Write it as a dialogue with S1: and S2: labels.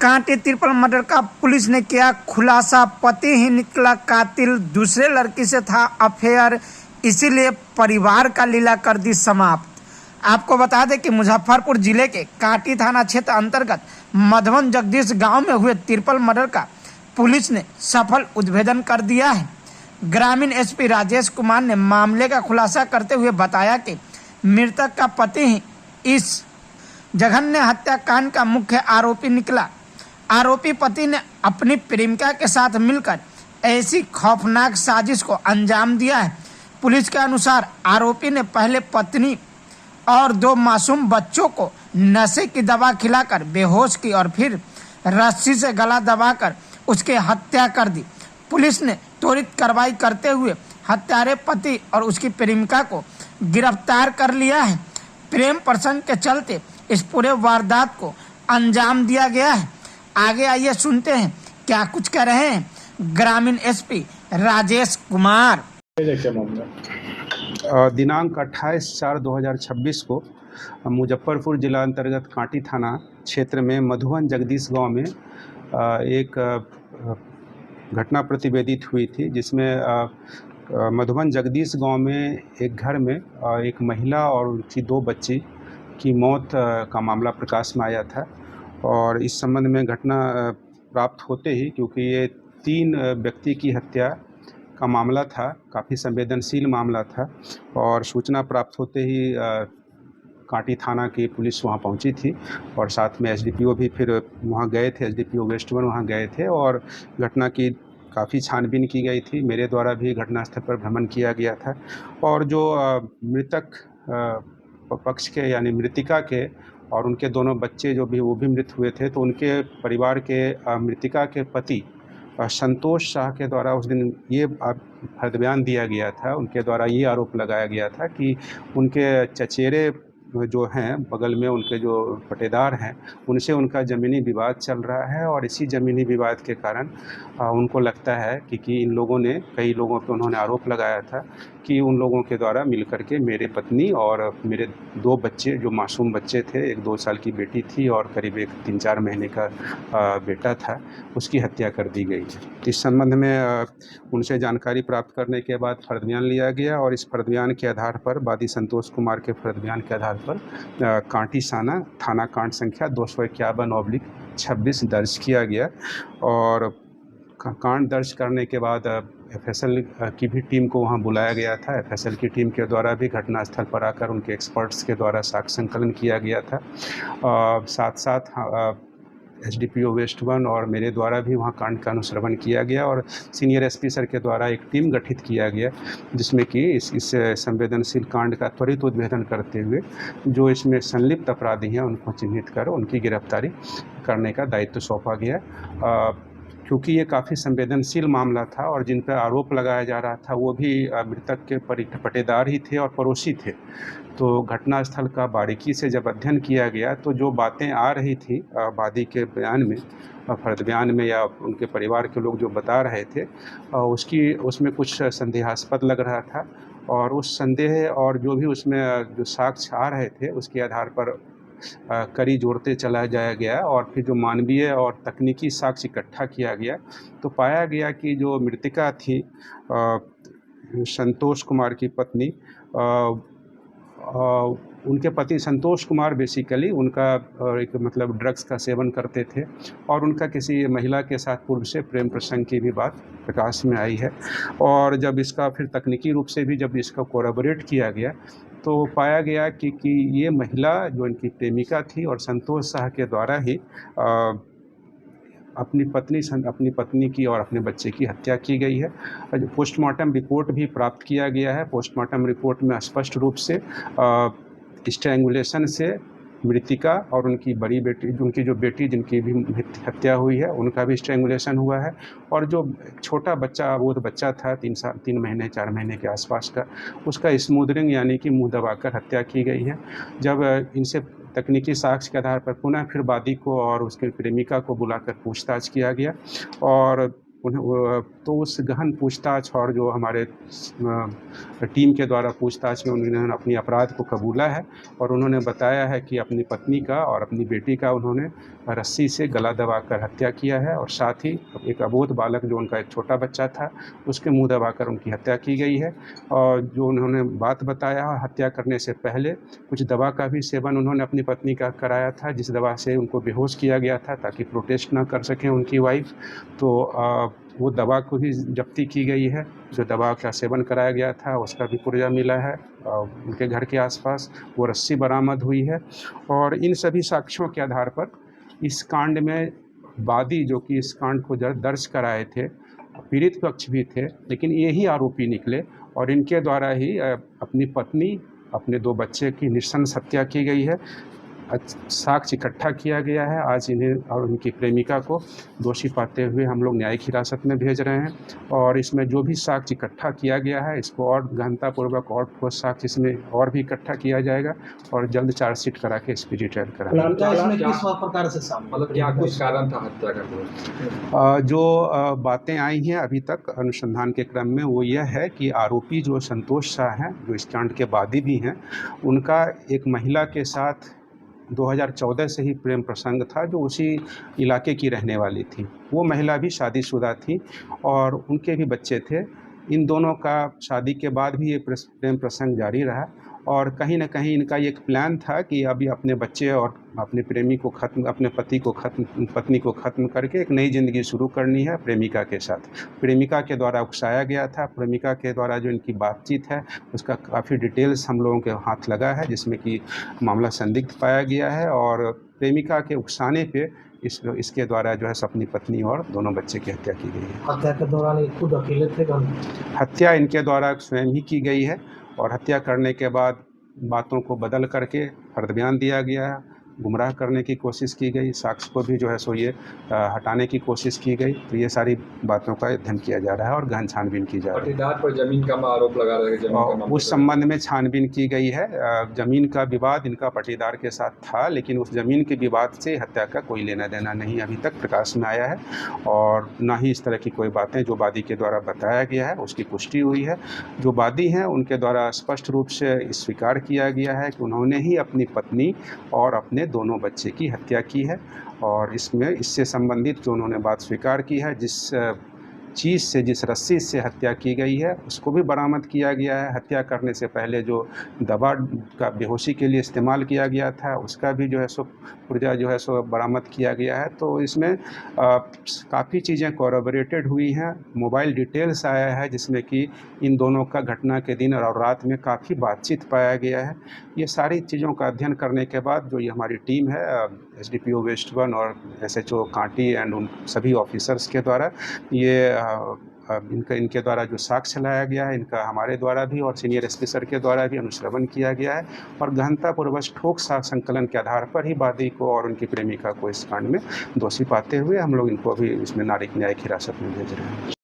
S1: कांटे तिरपल मर्डर का पुलिस ने किया खुलासा। पति ही निकला कातिल, दूसरे लड़की से था अफेयर, इसीलिए परिवार का लीला कर दी समाप्त। आपको बता दें कि मुजफ्फरपुर जिले के कांटी थाना क्षेत्र अंतर्गत मधवन जगदीश गांव में हुए तिरपल मर्डर का पुलिस ने सफल उद्भेदन कर दिया है। ग्रामीण एसपी राजेश कुमार ने मामले का खुलासा करते हुए बताया कि मृतक का पति ही इस जघन्य हत्याकांड का मुख्य आरोपी निकला। आरोपी पति ने अपनी प्रेमिका के साथ मिलकर ऐसी खौफनाक साजिश को अंजाम दिया है। पुलिस के अनुसार आरोपी ने पहले पत्नी और 2 मासूम बच्चों को नशे की दवा खिलाकर बेहोश की और फिर रस्सी से गला दबाकर उसकी हत्या कर दी। पुलिस ने त्वरित कार्रवाई करते हुए हत्यारे पति और उसकी प्रेमिका को गिरफ्तार कर लिया है। प्रेम प्रसंग के चलते इस पूरे वारदात को अंजाम दिया गया है। आगे आइए सुनते हैं क्या कुछ कह रहे हैं ग्रामीण एसपी राजेश कुमार।
S2: दिनांक 28/4/2026 को मुजफ्फरपुर जिला अंतर्गत कांटी थाना क्षेत्र में मधुवन जगदीश गांव में एक घटना प्रतिवेदित हुई थी, जिसमें मधुवन जगदीश गांव में एक घर में एक महिला और उनकी 2 बच्ची की मौत का मामला प्रकाश में आया था। और इस संबंध में घटना प्राप्त होते ही, क्योंकि ये 3 व्यक्ति की हत्या का मामला था, काफ़ी संवेदनशील मामला था, और सूचना प्राप्त होते ही कांटी थाना की पुलिस वहां पहुंची थी और साथ में एसडीपीओ भी फिर वहां गए थे। एसडीपीओ वेस्ट 1 वहां गए थे और घटना की काफ़ी छानबीन की गई थी। मेरे द्वारा भी घटनास्थल पर भ्रमण किया गया था और जो मृतक पक्ष के यानी मृतिका के और उनके दोनों बच्चे जो भी वो भी मृत हुए थे, तो उनके परिवार के मृतिका के पति संतोष शाह के द्वारा उस दिन ये बयान दिया गया था। उनके द्वारा ये आरोप लगाया गया था कि उनके चचेरे जो हैं बगल में उनके जो पटेदार हैं, उनसे उनका ज़मीनी विवाद चल रहा है और इसी ज़मीनी विवाद के कारण उनको लगता है कि इन लोगों ने, कई लोगों पे उन्होंने आरोप लगाया था कि उन लोगों के द्वारा मिलकर के मेरे पत्नी और मेरे 2 बच्चे जो मासूम बच्चे थे, एक 2 साल की बेटी थी और करीब एक 3-4 महीने का बेटा था, उसकी हत्या कर दी गई। इस संबंध में उनसे जानकारी प्राप्त करने के बाद फर्द बयान लिया गया और इस फर्द बयान के आधार पर वादी संतोष कुमार के फर्द बयान के आधार पर कांटी थाना कांड संख्या 251/26 दर्ज किया गया। और कांड दर्ज करने के बाद एफएसएल की भी टीम को वहां बुलाया गया था। एफएसएल की टीम के द्वारा भी घटनास्थल पर आकर उनके एक्सपर्ट्स के द्वारा साक्ष्य संकलन किया गया था। साथ साथ एसडीपीओ वेस्ट 1 और मेरे द्वारा भी वहां कांड का अनुश्रवण किया गया और सीनियर एसपी सर के द्वारा एक टीम गठित किया गया, जिसमें कि इस संवेदनशील कांड का त्वरित उद्भेदन करते हुए जो इसमें संलिप्त अपराधी हैं उनको चिन्हित कर उनकी गिरफ्तारी करने का दायित्व सौंपा गया। क्योंकि ये काफ़ी संवेदनशील मामला था और जिन पर आरोप लगाया जा रहा था वो भी मृतक के पटेदार ही थे और पड़ोसी थे, तो घटनास्थल का बारीकी से जब अध्ययन किया गया तो जो बातें आ रही थी वादी के बयान में, फर्द बयान में, या उनके परिवार के लोग जो बता रहे थे, उसमें कुछ संदेहास्पद लग रहा था। और उस संदेह और जो भी उसमें जो साक्ष्य आ रहे थे उसके आधार पर कड़ी जोड़ते चला जाया गया और फिर जो मानवीय और तकनीकी साक्ष्य इकट्ठा किया गया तो पाया गया कि जो मृतिका थी संतोष कुमार की पत्नी, उनके पति संतोष कुमार बेसिकली उनका एक मतलब ड्रग्स का सेवन करते थे और उनका किसी महिला के साथ पूर्व से प्रेम प्रसंग की भी बात प्रकाश में आई है। और जब इसका फिर तकनीकी रूप से भी जब इसका कोरबोरेट किया गया तो पाया गया कि ये महिला जो इनकी प्रेमिका थी और संतोष शाह के द्वारा ही अपनी पत्नी की और अपने बच्चे की हत्या की गई है। पोस्टमार्टम रिपोर्ट भी प्राप्त किया गया है। पोस्टमार्टम रिपोर्ट में स्पष्ट रूप से स्ट्रैंगुलेशन से मृतिका और उनकी बड़ी बेटी, उनकी जो बेटी जिनकी भी हत्या हुई है, उनका भी स्ट्रैंगुलेशन हुआ है और जो छोटा बच्चा, वो तो बच्चा था 3 महीने 4 महीने के आसपास का, उसका स्मूदरिंग यानी कि मुंह दबाकर हत्या की गई है। जब इनसे तकनीकी साक्ष्य के आधार पर पुनः फिर वादी को और उसके प्रेमिका को बुलाकर पूछताछ किया गया और तो उस गहन पूछताछ और जो हमारे टीम के द्वारा पूछताछ में उन्होंने अपनी अपराध को कबूला है और उन्होंने बताया है कि अपनी पत्नी का और अपनी बेटी का उन्होंने रस्सी से गला दबाकर हत्या किया है और साथ ही एक अबोध बालक जो उनका एक छोटा बच्चा था उसके मुंह दबाकर उनकी हत्या की गई है। और जो उन्होंने बात बताया हत्या करने से पहले कुछ दवा का भी सेवन उन्होंने अपनी पत्नी का कराया था, जिस दवा से उनको बेहोश किया गया था ताकि प्रोटेस्ट ना कर सकें उनकी वाइफ। तो वो दवा को भी जब्ती की गई है, जो दवा का सेवन कराया गया था उसका भी पुर्जा मिला है उनके घर के आसपास। वो रस्सी बरामद हुई है और इन सभी साक्ष्यों के आधार पर इस कांड में वादी जो कि इस कांड को दर्ज कराए थे, पीड़ित पक्ष भी थे, लेकिन यही आरोपी निकले और इनके द्वारा ही अपनी पत्नी, अपने 2 बच्चे की नृशंस हत्या की गई है। साक्ष्य इकट्ठा किया गया है। आज इन्हें और उनकी प्रेमिका को दोषी पाते हुए हम लोग न्यायिक हिरासत में भेज रहे हैं और इसमें जो भी साक्ष्य इकट्ठा किया गया है इसको और गहनतापूर्वक और ठोस साक्ष्य इसमें और भी इकट्ठा किया जाएगा और जल्द चार्जशीट करा के इसकी डिटेल कराएंगे।
S3: इसमें किस प्रकार से मतलब क्या कुछ कारण था हत्या का?
S2: जो बातें आई हैं अभी तक अनुसंधान के क्रम में वो यह है कि आरोपी जो संतोष शाह हैं, जो इस कांड के वादी भी हैं, उनका एक महिला के साथ 2014 से ही प्रेम प्रसंग था जो उसी इलाके की रहने वाली थी। वो महिला भी शादीशुदा थी और उनके भी बच्चे थे। इन दोनों का शादी के बाद भी ये प्रेम प्रसंग जारी रहा और कहीं न कहीं इनका ये एक प्लान था कि अभी अपने बच्चे और अपने प्रेमी को ख़त्म, अपने पत्नी को ख़त्म करके एक नई ज़िंदगी शुरू करनी है प्रेमिका के साथ। प्रेमिका के द्वारा उकसाया गया था। प्रेमिका के द्वारा जो इनकी बातचीत है उसका काफ़ी डिटेल्स हम लोगों के हाथ लगा है, जिसमें कि मामला संदिग्ध पाया गया है और प्रेमिका के उकसाने पे इसके द्वारा जो है अपनी पत्नी और दोनों बच्चे की हत्या की गई है।
S3: हत्या के दौरान ये खुद अकेले थे?
S2: हत्या इनके द्वारा स्वयं ही की गई है और हत्या करने के बाद बातों को बदल करके फर्द बयान दिया गया है, गुमराह करने की कोशिश की गई, साक्ष्य को भी जो है ये हटाने की कोशिश की गई। तो ये सारी बातों का अध्ययन किया जा रहा है और गहन छानबीन की जा रही है।
S3: पटीदार पर जमीन का आरोप लगा रहे हैं,
S2: उस संबंध में छानबीन की गई है। जमीन का विवाद इनका पटीदार के साथ था, लेकिन उस जमीन के विवाद से हत्या का कोई लेना देना नहीं अभी तक प्रकाश में आया है और ना ही इस तरह की कोई बातें जो वादी के द्वारा बताया गया है उसकी पुष्टि हुई है। जो वादी हैं उनके द्वारा स्पष्ट रूप से स्वीकार किया गया है कि उन्होंने ही अपनी पत्नी और अपने दोनों बच्चे की हत्या की है और इससे संबंधित जो उन्होंने बात स्वीकार की है, जिस रस्सी से हत्या की गई है उसको भी बरामद किया गया है। हत्या करने से पहले जो दवा का बेहोशी के लिए इस्तेमाल किया गया था उसका भी जो है पुर्जा जो है बरामद किया गया है। तो इसमें काफ़ी चीज़ें कोरबोरेटेड हुई हैं। मोबाइल डिटेल्स आया है जिसमें कि इन दोनों का घटना के दिन और रात में काफ़ी बातचीत पाया गया है। ये सारी चीज़ों का अध्ययन करने के बाद जो ये हमारी टीम है SDPO वेस्ट 1 और SHO कांटी एंड उन सभी ऑफिसर्स के द्वारा इनके द्वारा जो साक्ष्य लाया गया है, इनका हमारे द्वारा भी और सीनियर SP सर के द्वारा भी अनुश्रवण किया गया है और गहनतापूर्वक ठोस साक्ष्य संकलन के आधार पर ही वादी को और उनकी प्रेमिका को इस कांड में दोषी पाते हुए हम लोग इनको अभी इसमें न्यायिक हिरासत में भेज रहे हैं।